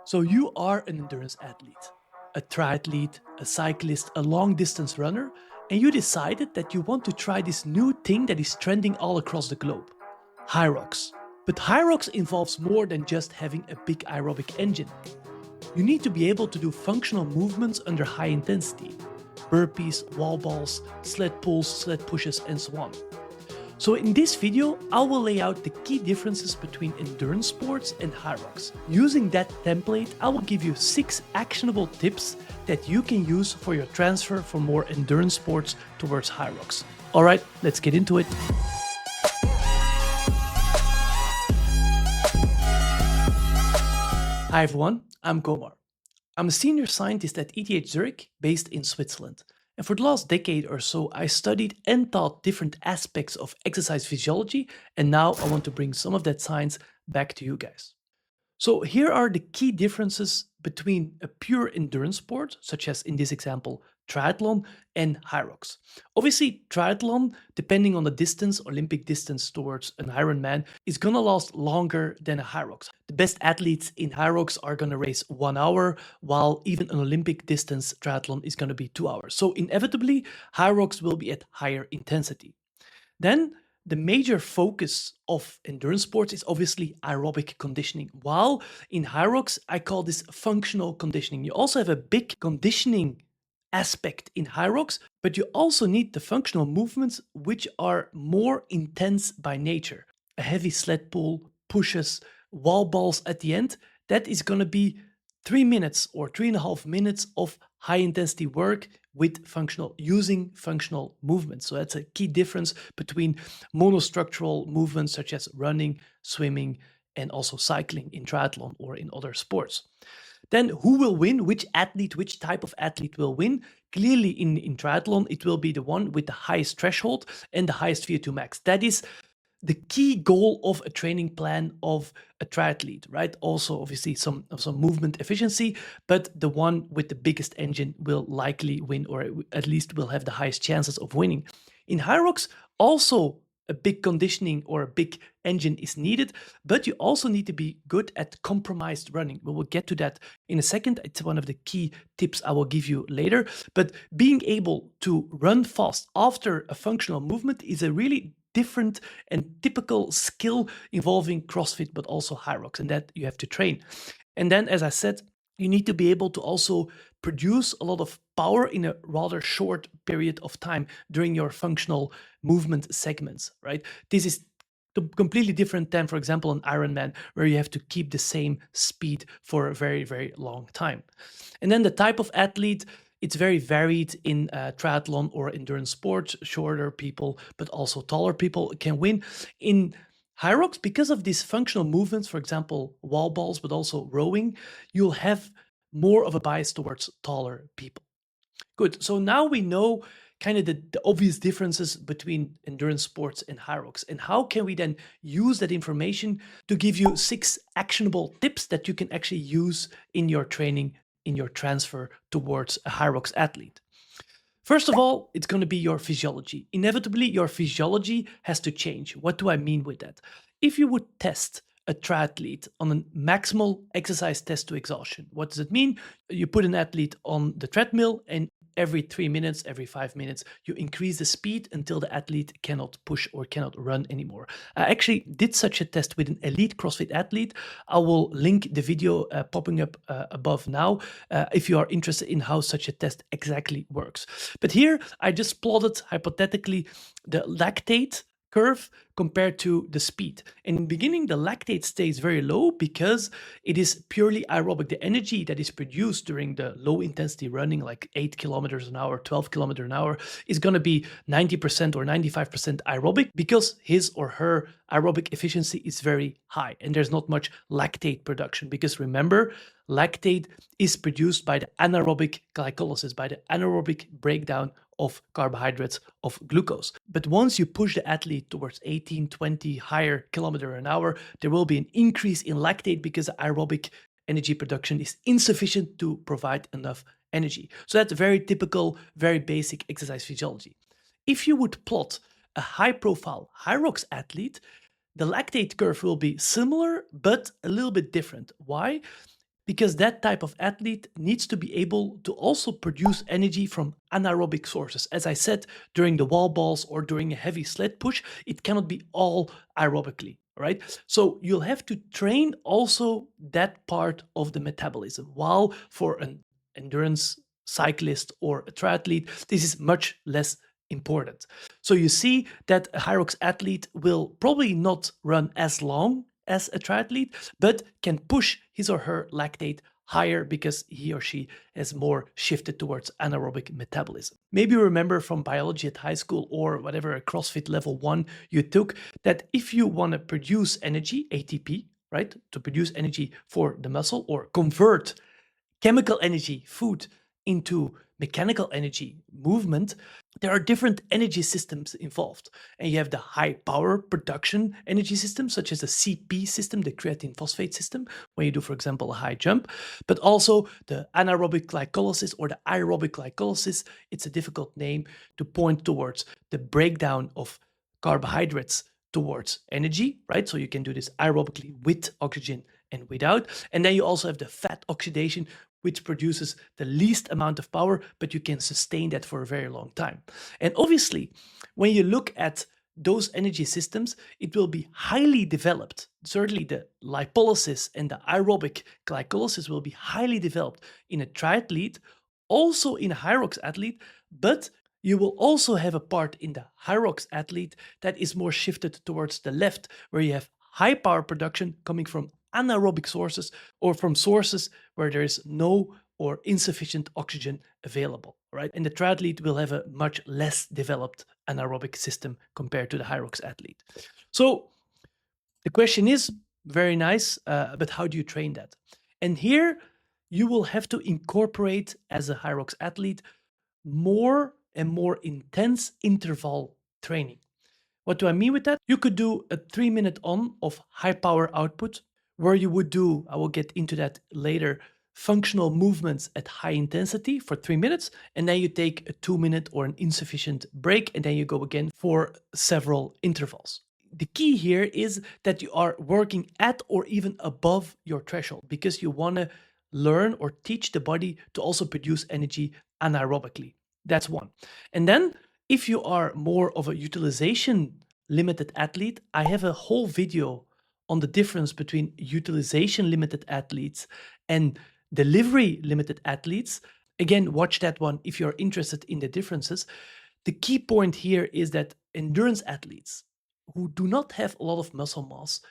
So you are an endurance athlete, a triathlete, a cyclist, a long distance runner, and you decided that you want to try this new thing that is trending all across the globe, HYROX. But HYROX involves more than just having a big aerobic engine. You need to be able to do functional movements under high intensity, burpees, wall balls, sled pulls, sled pushes, and so on. So in this video, I will lay out the key differences between endurance sports and HYROX. Using that template, I will give you 6 actionable tips that you can use for your transfer from more endurance sports towards HYROX. All right, let's get into it. Hi everyone, I'm Komar. I'm a senior scientist at ETH Zurich, based in Switzerland. And for the last decade or so, I studied and taught different aspects of exercise physiology, and now I want to bring some of that science back to you guys. So here are the key differences between a pure endurance sport, such as in this example, triathlon, and HYROX. Obviously, triathlon, depending on the distance, Olympic distance towards an Ironman, is gonna last longer than a HYROX. The best athletes in HYROX are gonna race 1 hour, while even an Olympic distance triathlon is gonna be 2 hours. So inevitably, HYROX will be at higher intensity. Then the major focus of endurance sports is obviously aerobic conditioning. While in HYROX, I call this functional conditioning. You also have a big conditioning aspect in HYROX, but you also need the functional movements which are more intense by nature. A heavy sled pull, pushes, wall balls at the end, that is going to be 3 minutes or 3.5 minutes of high intensity work with using functional movements. So that's a key difference between monostructural movements such as running, swimming, and also cycling in triathlon or in other sports. Then who will win? Which athlete, which type of athlete will win? Clearly in triathlon, it will be the one with the highest threshold and the highest VO2 max. That is the key goal of a training plan of a triathlete, right? Also, obviously, some movement efficiency, but the one with the biggest engine will likely win, or at least will have the highest chances of winning. In HYROX, also a big conditioning or a big engine is needed, but you also need to be good at compromised running. We will get to that in a second. It's one of the key tips I will give you later. But being able to run fast after a functional movement is a really different and typical skill involving CrossFit, but also HYROX, and that you have to train. And then, as I said, you need to be able to also produce a lot of power in a rather short period of time during your functional movement segments, right? This is completely different than, for example, an Ironman, where you have to keep the same speed for a very, very long time. And then the type of athlete, it's very varied in triathlon or endurance sports. Shorter people, but also taller people can win. In HYROX, because of these functional movements, for example, wall balls, but also rowing, you'll have more of a bias towards taller people. Good. So now we know kind of the obvious differences between endurance sports and HYROX. And how can we then use that information to give you 6 actionable tips that you can actually use in your training, in your transfer towards a HYROX athlete? First of all, it's going to be your physiology. Inevitably, your physiology has to change. What do I mean with that? If you would test a triathlete on a maximal exercise test to exhaustion, what does it mean? You put an athlete on the treadmill, and every 3 minutes, every 5 minutes, you increase the speed until the athlete cannot push or cannot run anymore. I actually did such a test with an elite CrossFit athlete. I will link the video popping up above now if you are interested in how such a test exactly works. But here I just plotted hypothetically the lactate curve compared to the speed. And in the beginning, the lactate stays very low because it is purely aerobic. The energy that is produced during the low intensity running, like 8 kilometers an hour, 12 kilometers an hour, is going to be 90% or 95% aerobic because his or her aerobic efficiency is very high. And there's not much lactate production because remember, lactate is produced by the anaerobic glycolysis, by the anaerobic breakdown of carbohydrates, of glucose. But once you push the athlete towards 18, 20 higher kilometer an hour, there will be an increase in lactate because the aerobic energy production is insufficient to provide enough energy. So that's very typical, very basic exercise physiology. If you would plot a high-profile HYROX athlete, the lactate curve will be similar, but a little bit different. Why? because that type of athlete needs to be able to also produce energy from anaerobic sources. As I said, during the wall balls or during a heavy sled push, it cannot be all aerobically, right? So you'll have to train also that part of the metabolism. While for an endurance cyclist or a triathlete, this is much less important. So you see that a HYROX athlete will probably not run as long as a triathlete, but can push his or her lactate higher because he or she has more shifted towards anaerobic metabolism. Maybe you remember from biology at high school or whatever CrossFit level 1 you took that if you want to produce energy, ATP, right, to produce energy for the muscle or convert chemical energy, food, into mechanical energy, movement, there are different energy systems involved. And you have the high power production energy system, such as the CP system, the creatine phosphate system, when you do, for example, a high jump, but also the anaerobic glycolysis or the aerobic glycolysis. It's a difficult name to point towards the breakdown of carbohydrates towards energy, right? So you can do this aerobically with oxygen and without. And then you also have the fat oxidation, which produces the least amount of power, but you can sustain that for a very long time. And obviously, when you look at those energy systems, it will be highly developed. Certainly, the lipolysis and the aerobic glycolysis will be highly developed in a triathlete, also in a HYROX athlete, but you will also have a part in the HYROX athlete that is more shifted towards the left, where you have high power production coming from anaerobic sources or from sources where there is no or insufficient oxygen available, right? And the triathlete will have a much less developed anaerobic system compared to the HYROX athlete. So the question is very nice, but how do you train that? And here you will have to incorporate, as a HYROX athlete, more and more intense interval training. What do I mean with that? You could do a 3-minute on of high power output, where you would do, I will get into that later, functional movements at high intensity for 3 minutes, and then you take a 2-minute or an insufficient break, and then you go again for several intervals. The key here is that you are working at or even above your threshold, because you want to learn or teach the body to also produce energy anaerobically. That's one. And then if you are more of a utilization limited athlete, I have a whole video on the difference between utilization limited athletes and delivery limited athletes. Again, watch that one if you're interested in the differences. The key point here is that endurance athletes who do not have a lot of muscle mass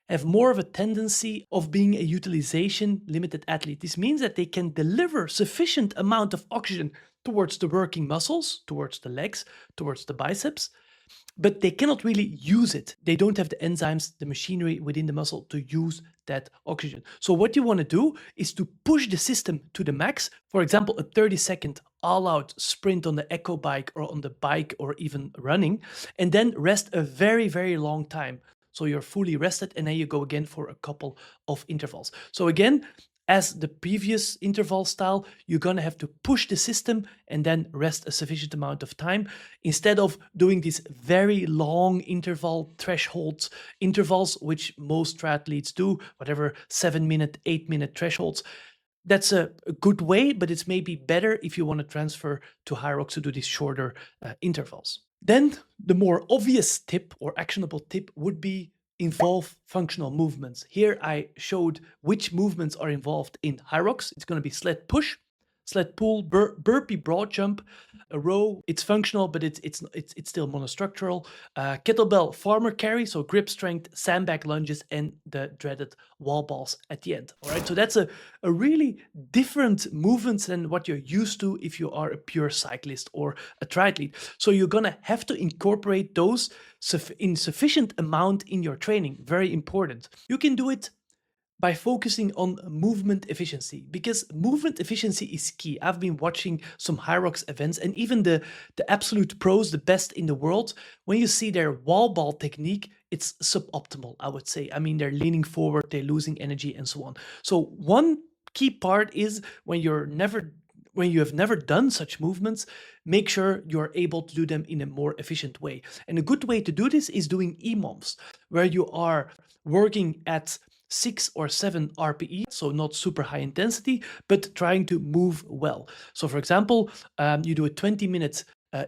have more of a tendency of being a utilization limited athlete. This means that they can deliver sufficient amount of oxygen towards the working muscles, towards the legs, towards the biceps, but they cannot really use it. They don't have the enzymes, the machinery within the muscle to use that oxygen. So what you want to do is to push the system to the max. For example, a 30-second all-out sprint on the echo bike or on the bike or even running, and then rest a very, very long time. So you're fully rested, and then you go again for a couple of intervals. So again, as the previous interval style, you're going to have to push the system and then rest a sufficient amount of time, instead of doing these very long interval thresholds, intervals, which most triathletes do, whatever 7-minute, 8-minute thresholds. That's a good way, but it's maybe better if you want to transfer to HYROX to do these shorter intervals. Then the more obvious tip or actionable tip would be involve functional movements. Here I showed which movements are involved in HYROX. It's going to be sled push, sled pull, burpee broad jump, a row. It's functional, but it's still monostructural. Kettlebell farmer carry, so grip strength, sandbag lunges, and the dreaded wall balls at the end. All right, so that's a really different movements than what you're used to if you are a pure cyclist or a triathlete. So you're gonna have to incorporate those in sufficient amount in your training. Very important. You can do it by focusing on movement efficiency, because movement efficiency is key. I've been watching some HYROX events, and even the absolute pros, the best in the world, when you see their wall ball technique, it's suboptimal, I would say. I mean, they're leaning forward, they're losing energy, and so on. So one key part is when you have never done such movements, make sure you're able to do them in a more efficient way. And a good way to do this is doing EMOMs, where you are working at 6 or 7 RPE, so not super high intensity, but trying to move well. So for example, you do a 20 minutes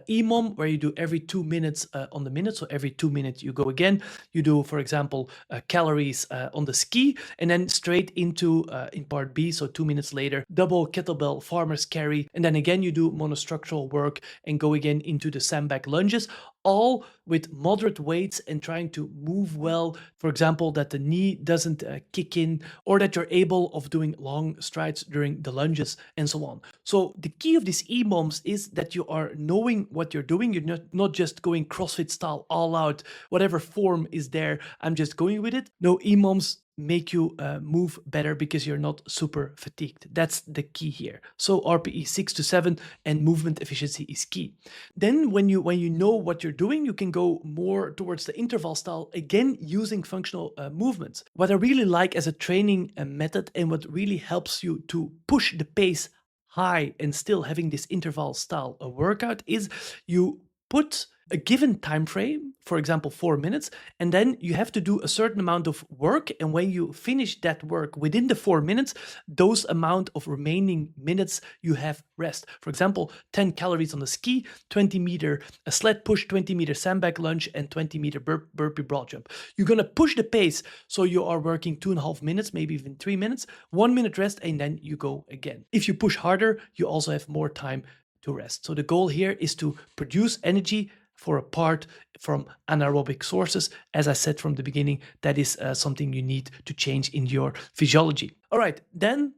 EMOM where you do every 2 minutes on the minute. So every 2 minutes you go again. You do, for example, calories on the ski, and then straight into in part B, so 2 minutes later, double kettlebell farmer's carry, and then again you do monostructural work and go again into the sandbag lunges, all with moderate weights and trying to move well. For example, that the knee doesn't kick in, or that you're able of doing long strides during the lunges and so on. So the key of these EMOMs is that you are knowing what you're doing. You're not just going CrossFit style all out, whatever form is there, I'm just going with it. No, EMOMs make you move better because you're not super fatigued. That's the key here. So RPE 6 to 7 and movement efficiency is key. Then when you know what you're doing, you can go more towards the interval style, again using functional movements. What I really like as a training method, and what really helps you to push the pace high and still having this interval style workout, is you put a given time frame, for example 4 minutes, and then you have to do a certain amount of work, and when you finish that work within the 4 minutes, those amount of remaining minutes you have rest. For example, 10 calories on the ski, 20-meter sled push, 20-meter sandbag lunge, and 20-meter burpee broad jump. You're going to push the pace, so you are working 2.5 minutes, maybe even 3 minutes, 1 minute rest, and then you go again. If you push harder, you also have more time to rest. So the goal here is to produce energy for apart from anaerobic sources. As I said from the beginning, that is something you need to change in your physiology. All right, then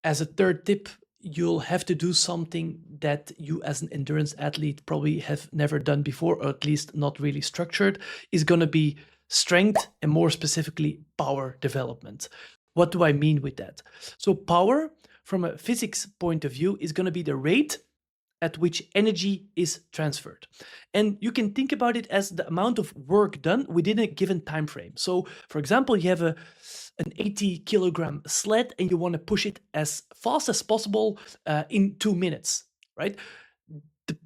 as a third tip, you'll have to do something that you as an endurance athlete probably have never done before, or at least not really structured, is going to be strength, and more specifically power development. What do I mean with that? So power, from a physics point of view, is going to be the rate at which energy is transferred. And you can think about it as the amount of work done within a given time frame. So for example, you have an 80 kilogram sled and you want to push it as fast as possible in 2 minutes, right?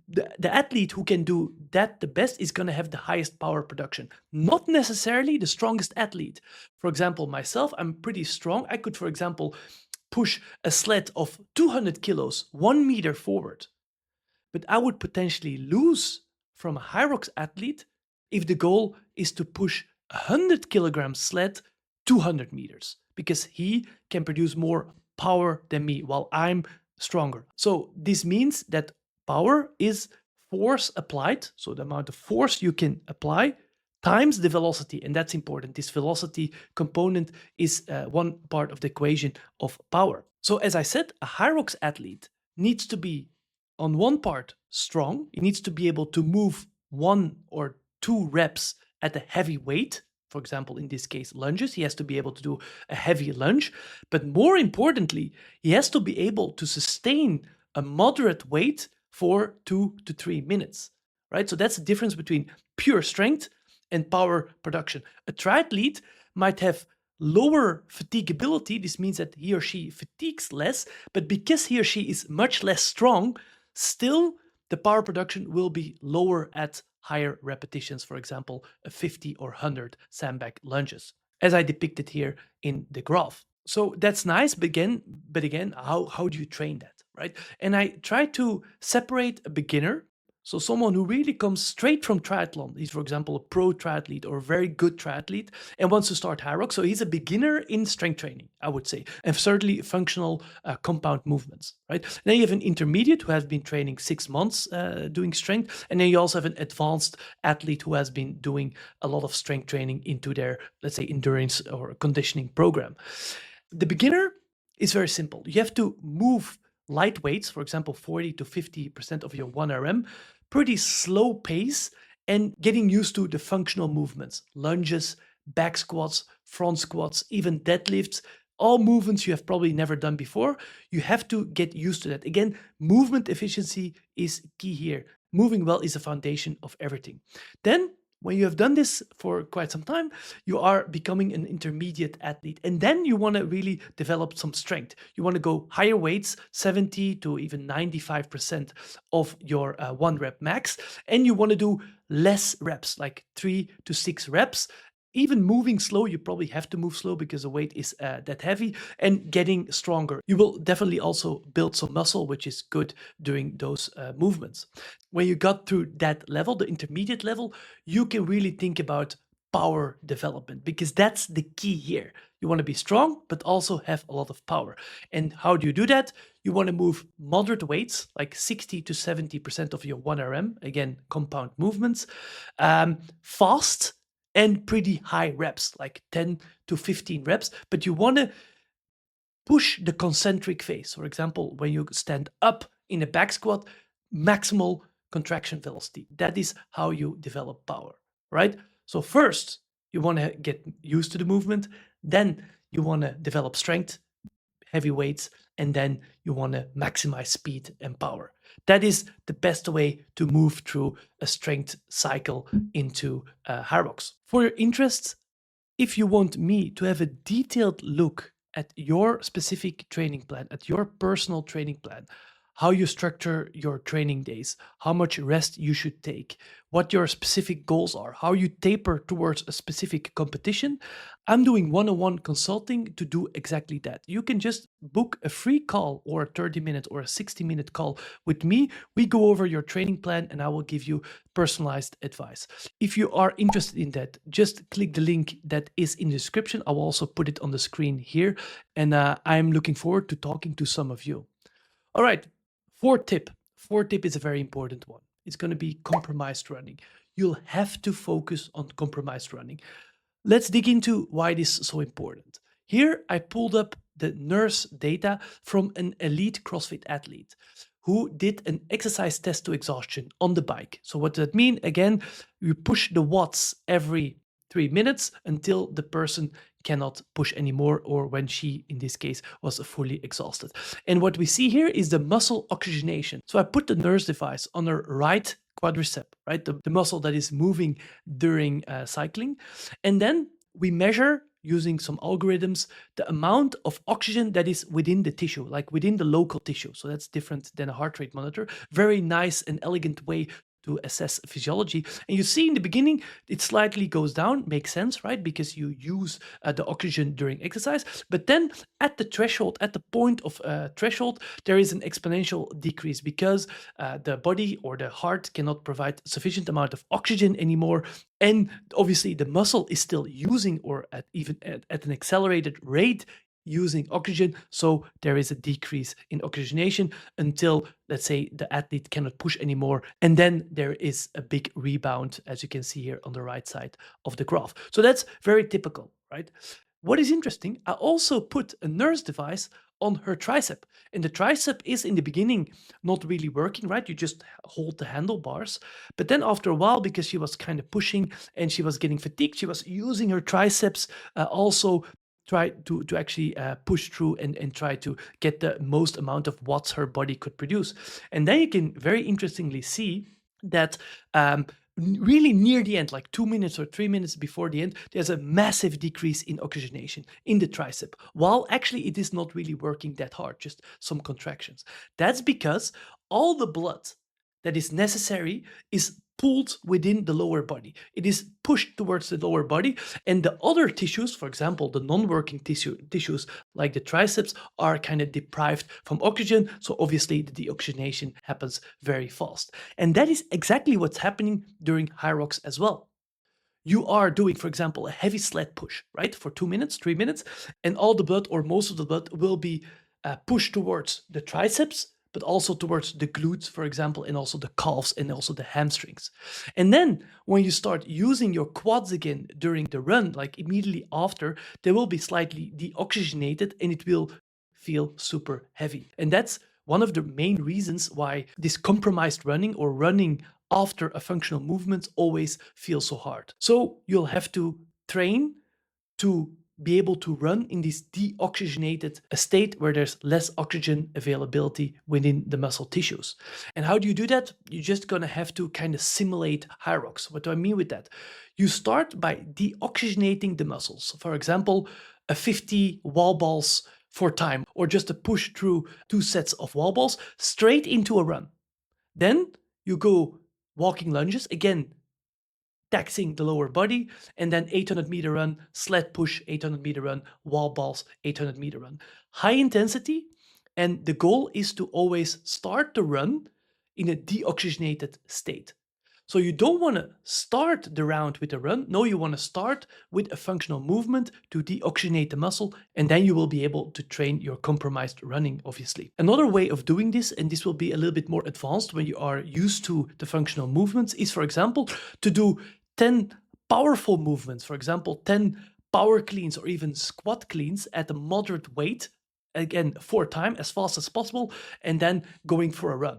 The athlete who can do that the best is going to have the highest power production, not necessarily the strongest athlete. For example, myself, I'm pretty strong. I could, for example, push a sled of 200 kilos 1 meter forward, but I would potentially lose from a HYROX athlete if the goal is to push a 100 kilogram sled 200 meters, because he can produce more power than me while I'm stronger. So this means that power is force applied, so the amount of force you can apply times the velocity, and that's important. This velocity component is one part of the equation of power. So as I said, a HYROX athlete needs to be, on one part, strong. He needs to be able to move 1 or 2 reps at a heavy weight. For example, in this case, lunges. He has to be able to do a heavy lunge. But more importantly, he has to be able to sustain a moderate weight for 2 to 3 minutes, right? So that's the difference between pure strength and power production. A triathlete might have lower fatigability. This means that he or she fatigues less, but because he or she is much less strong, still the power production will be lower at higher repetitions, for example, a 50 or 100 sandbag lunges, as I depicted here in the graph. So that's nice, but again, how do you train that, right? And I try to separate a beginner, so someone who really comes straight from triathlon. He's, for example, a pro triathlete or a very good triathlete and wants to start HYROX. So he's a beginner in strength training, I would say, and certainly functional compound movements, right? And then you have an intermediate who has been training 6 months doing strength. And then you also have an advanced athlete who has been doing a lot of strength training into their, let's say, endurance or conditioning program. The beginner is very simple. You have to move light weights, for example, 40 to 50% of your 1RM, pretty slow pace, and getting used to the functional movements, lunges, back squats, front squats, even deadlifts, all movements you have probably never done before. You have to get used to that. Again, movement efficiency is key here. Moving well is the foundation of everything. Then, when you have done this for quite some time, you are becoming an intermediate athlete. And then you want to really develop some strength. You want to go higher weights, 70 to even 95% of your 1 rep max. And you want to do less reps, like 3 to 6 reps, even moving slow, you probably have to move slow because the weight is that heavy, and getting stronger. You will definitely also build some muscle, which is good during those movements. When you got through that level, the intermediate level, you can really think about power development, because that's the key here. You want to be strong, but also have a lot of power. And how do you do that? You want to move moderate weights, like 60 to 70% of your 1RM, again, compound movements, fast and pretty high reps, like 10 to 15 reps. But you want to push the concentric phase. For example, when you stand up in a back squat, maximal contraction velocity. That is how you develop power, right? So first, you want to get used to the movement. Then you want to develop strength, heavy weights, and then you want to maximize speed and power. That is the best way to move through a strength cycle into HYROX. For your interests, if you want me to have a detailed look at your specific training plan, at your personal training plan, how you structure your training days, how much rest you should take, what your specific goals are, how you taper towards a specific competition, I'm doing one-on-one consulting to do exactly that. You can just book a free call, or a 30-minute or a 60-minute call with me. We go over your training plan and I will give you personalized advice. If you are interested in that, just click the link that is in the description. I will also put it on the screen here, and I'm looking forward to talking to some of you. All right, fourth tip. Fourth tip is a very important one. It's going to be compromised running. You'll have to focus on compromised running. Let's dig into why this is so important. Here, I pulled up the nurse data from an elite CrossFit athlete who did an exercise test to exhaustion on the bike. So what does that mean? Again, you push the watts every 3 minutes until the person cannot push anymore, or when she, in this case, was fully exhausted. And what we see here is the muscle oxygenation. So I put the nurse device on her right quadricep, right? The muscle that is moving during cycling. And then we measure, using some algorithms, the amount of oxygen that is within the tissue, like within the local tissue. So that's different than a heart rate monitor. Very nice and elegant way to assess physiology. And you see in the beginning, it slightly goes down, makes sense, right? Because you use the oxygen during exercise. But then at the threshold, at the point of threshold, there is an exponential decrease, because the body or the heart cannot provide sufficient amount of oxygen anymore. And obviously the muscle is still using, or even at an accelerated rate, using oxygen. So there is a decrease in oxygenation until, let's say, the athlete cannot push anymore. And then there is a big rebound, as you can see here on the right side of the graph. So that's very typical, right? What is interesting, I also put a nurse device on her tricep. And the tricep is in the beginning not really working, right? You just hold the handlebars. But then after a while, because she was kind of pushing and she was getting fatigued, she was using her triceps also try to actually push through and try to get the most amount of watts her body could produce. And then you can very interestingly see that really near the end, like 2 minutes or 3 minutes before the end, there's a massive decrease in oxygenation in the tricep, while actually it is not really working that hard, just some contractions. That's because all the blood that is necessary is pulled within the lower body. It is pushed towards the lower body, and the other tissues, for example, the non-working tissues like the triceps, are kind of deprived from oxygen. So obviously the deoxygenation happens very fast. And that is exactly what's happening during HYROX as well. You are doing, for example, a heavy sled push, right? For 2 minutes, 3 minutes, and all the blood, or most of the blood, will be pushed towards the triceps, but also towards the glutes, for example, and also the calves and also the hamstrings. And then when you start using your quads again during the run, like immediately after, they will be slightly deoxygenated and it will feel super heavy. And that's one of the main reasons why this compromised running, or running after a functional movement, always feels so hard. So you'll have to train to be able to run in this deoxygenated state where there's less oxygen availability within the muscle tissues. And how do you do that? You're just gonna have to kind of simulate HYROX. What do I mean with that? You start by deoxygenating the muscles. For example, a 50 wall balls for time, or just a push through 2 sets of wall balls straight into a run. Then you go walking lunges, again, taxing the lower body, and then 800-meter run, sled push, 800-meter run, wall balls, 800-meter run. High intensity, and the goal is to always start the run in a deoxygenated state. So you don't want to start the round with a run. No, you want to start with a functional movement to deoxygenate the muscle, and then you will be able to train your compromised running, obviously. Another way of doing this, and this will be a little bit more advanced when you are used to the functional movements, is, for example, to do 10 powerful movements. For example, 10 power cleans or even squat cleans at a moderate weight, again, 4 times as fast as possible, and then going for a run.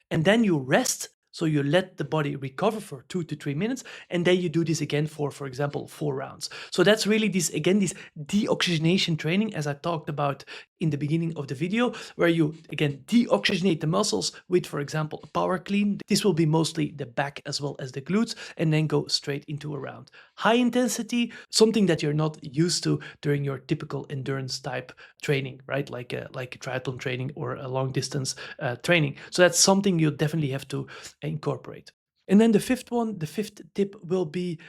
And then you rest, so you let the body recover for 2 to 3 minutes, and then you do this again for example, 4 rounds. So that's really this deoxygenation training, as I talked about in the beginning of the video, where you, again, deoxygenate the muscles with, for example, a power clean. This will be mostly the back as well as the glutes, and then go straight into a round. High intensity, something that you're not used to during your typical endurance type training, right? Like a triathlon training or a long distance training. So that's something you definitely have to incorporate. And then the fifth tip will be,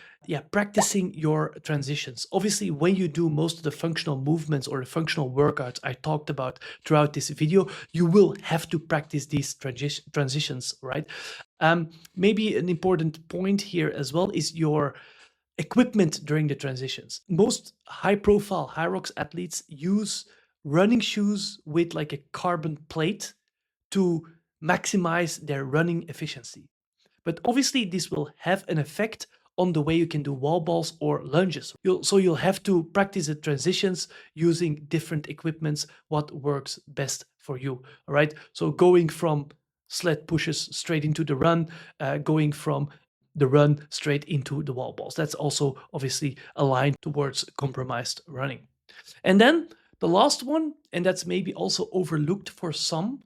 practicing your transitions. Obviously, when you do most of the functional movements or the functional workouts I talked about throughout this video, you will have to practice these transitions, right? Maybe an important point here as well is your equipment during the transitions. Most high-profile HYROX athletes use running shoes with like a carbon plate to maximize their running efficiency. But obviously, this will have an effect on the way you can do wall balls or lunges. You'll have to practice the transitions using different equipments, what works best for you. All right. So going from sled pushes straight into the run, going from the run straight into the wall balls. That's also obviously aligned towards compromised running. And then the last one, and that's maybe also overlooked for some,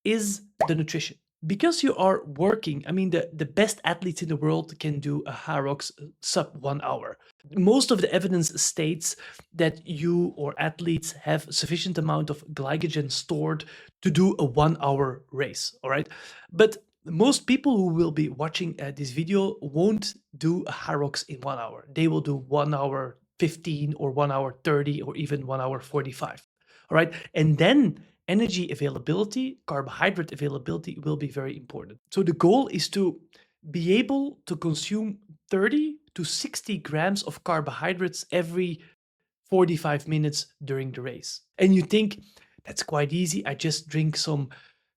is the nutrition. Because you are working, I mean, the best athletes in the world can do a HYROX sub 1 hour. Most of the evidence states that you or athletes have sufficient amount of glycogen stored to do a 1 hour race, all right? But most people who will be watching this video won't do a HYROX in 1 hour. They will do 1 hour 15 or 1 hour 30 or even 1 hour 45, all right? And then energy availability, carbohydrate availability will be very important. So the goal is to be able to consume 30 to 60 grams of carbohydrates every 45 minutes during the race. And you think, that's quite easy. I just drink some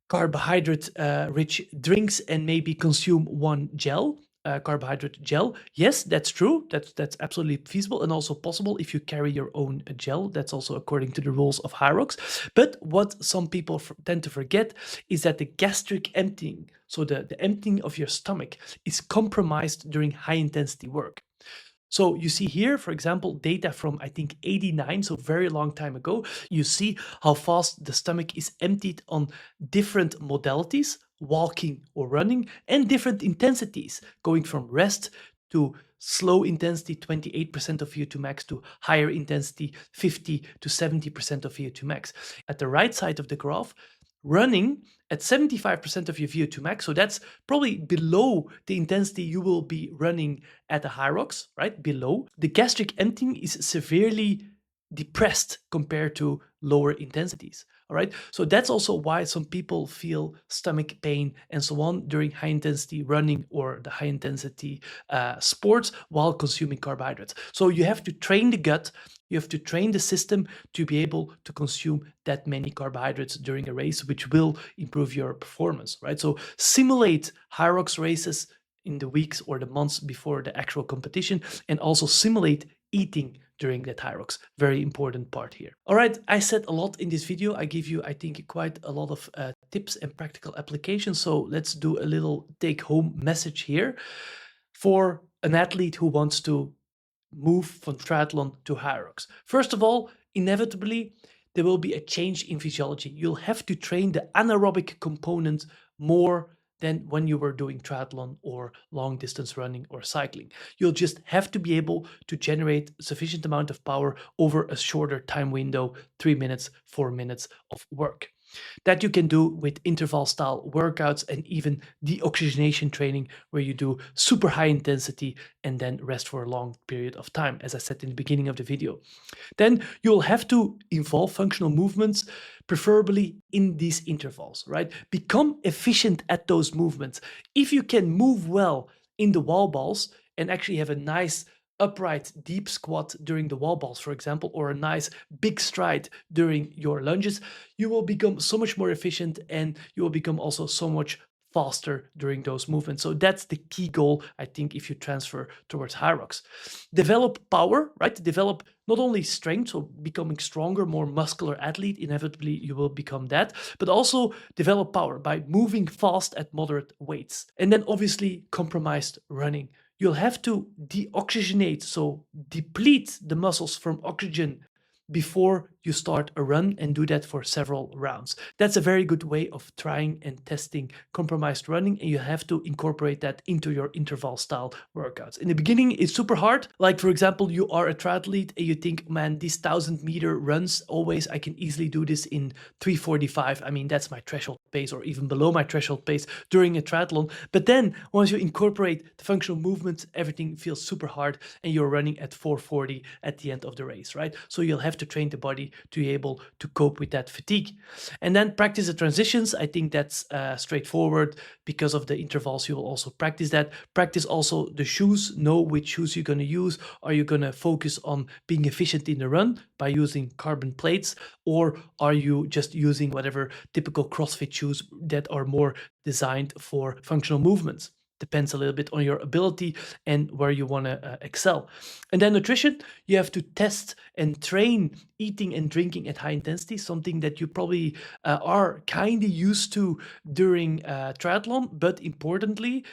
carbohydrate rich drinks and maybe consume one gel. Carbohydrate gel. Yes, that's true. That's absolutely feasible and also possible if you carry your own gel. That's also according to the rules of HYROX. But what some people tend to forget is that the gastric emptying, so the emptying of your stomach, is compromised during high intensity work. So you see here, for example, data from, I think, 89, so very long time ago. You see how fast the stomach is emptied on different modalities, walking or running, and different intensities, going from rest to slow intensity, 28% of VO2 max, to higher intensity, 50 to 70% of VO2 max. At the right side of the graph, running at 75% of your VO2 max, so that's probably below the intensity you will be running at the HYROX, right? Below. The gastric emptying is severely depressed compared to lower intensities, all right? So that's also why some people feel stomach pain and so on during high intensity running or the high intensity sports while consuming carbohydrates. So you have to train the gut, you have to train the system to be able to consume that many carbohydrates during a race, which will improve your performance, right? So simulate HYROX races in the weeks or the months before the actual competition, and also simulate eating during that HYROX. Very important part here. All right, I said a lot in this video. I give you, I think, quite a lot of tips and practical applications. So let's do a little take-home message here for an athlete who wants to move from triathlon to HYROX. First of all, inevitably, there will be a change in physiology. You'll have to train the anaerobic component more than when you were doing triathlon or long distance running or cycling. You'll just have to be able to generate sufficient amount of power over a shorter time window, 3 minutes, 4 minutes of work. That you can do with interval style workouts and even deoxygenation training, where you do super high intensity and then rest for a long period of time, as I said in the beginning of the video. Then you'll have to involve functional movements, preferably in these intervals, right? Become efficient at those movements. If you can move well in the wall balls and actually have a nice upright deep squat during the wall balls, for example, or a nice big stride during your lunges, you will become so much more efficient and you will become also so much faster during those movements. So that's the key goal, I think, if you transfer towards HYROX. Develop power, right? Develop not only strength, so becoming stronger, more muscular athlete, inevitably you will become that, but also develop power by moving fast at moderate weights. And then obviously compromised running. You'll have to deoxygenate, so deplete the muscles from oxygen before you start a run, and do that for several rounds. That's a very good way of trying and testing compromised running, and you have to incorporate that into your interval style workouts. In the beginning, it's super hard. Like, for example, you are a triathlete and you think, man, these 1,000-meter runs, always, I can easily do this in 3:45. I mean, that's my threshold pace, or even below my threshold pace during a triathlon. But then once you incorporate the functional movements, everything feels super hard and you're running at 4:40 at the end of the race, right? So you'll have to train the body to be able to cope with that fatigue. And then practice the transitions. I think that's straightforward. Because of the intervals, you will also practice that. Practice also the shoes. Know which shoes you're going to use. Are you going to focus on being efficient in the run by using carbon plates, or are you just using whatever typical CrossFit shoes that are more designed for functional movements? Depends a little bit on your ability and where you want to excel. And then nutrition, you have to test and train eating and drinking at high intensity, something that you probably are kind of used to during triathlon. But importantly,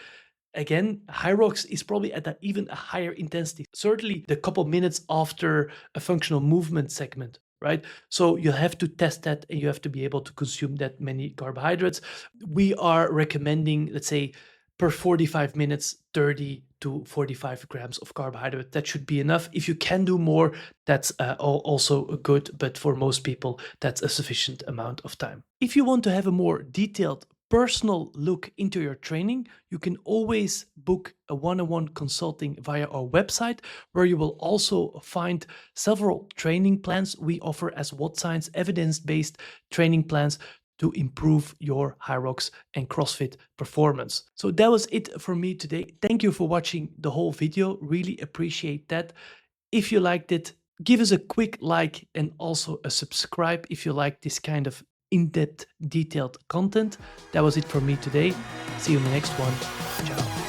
again, HYROX is probably at even a higher intensity, certainly the couple minutes after a functional movement segment, right? So you have to test that and you have to be able to consume that many carbohydrates. We are recommending, let's say, per 45 minutes, 30 to 45 grams of carbohydrate. That should be enough. If you can do more, that's also good, but for most people, that's a sufficient amount of time. If you want to have a more detailed personal look into your training, you can always book a one-on-one consulting via our website, where you will also find several training plans we offer as wod-science evidence-based training plans to improve your HYROX and CrossFit performance. So that was it for me today. Thank you for watching the whole video. Really appreciate that. If you liked it, give us a quick like and also a subscribe if you like this kind of in-depth, detailed content. That was it for me today. See you in the next one. Ciao.